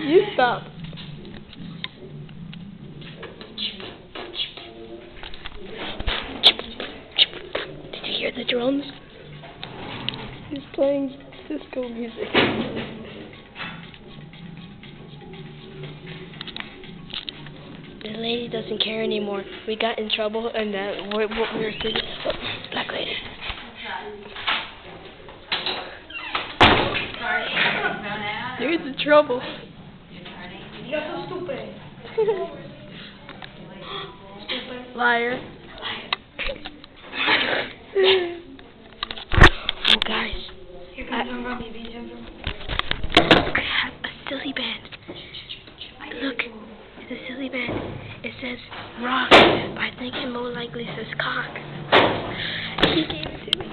You stop. Did you hear the drums? He's playing disco music. The lady doesn't care anymore. We got in trouble and what we were singing. Oh, black lady. Here's the trouble. You're so stupid. Liar. Oh, guys. Here comes some rugby beans. I have a silly band. Look, it's a silly band. It says rock, but I think it more likely says cock. He gave it to me.